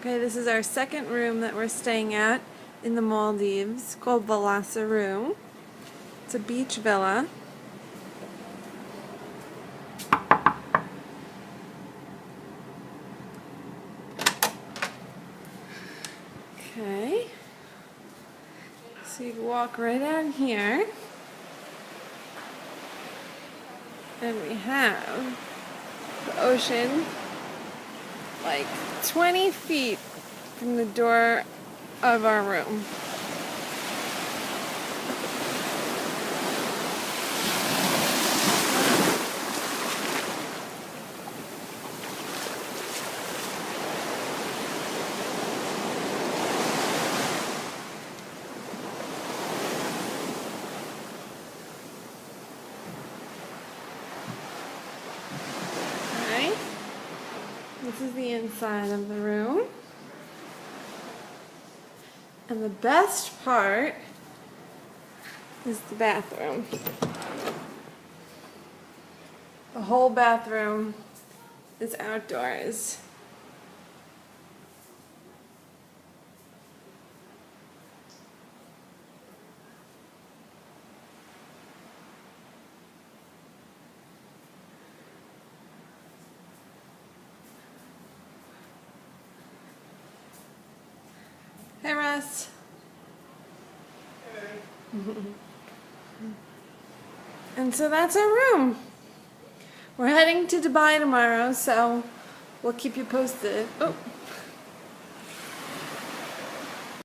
Okay, this is our second room that we're staying at in the Maldives, called Vilasa Room. It's a beach villa. Okay, so you walk right out here, and we have the ocean like 20 feet from the door of our room. Okay, this is the inside of the room. And the best part is the bathroom. The whole bathroom is outdoors. Hey, Russ. Hey. And so that's our room. We're heading to Dubai tomorrow, so we'll keep you posted. Oh.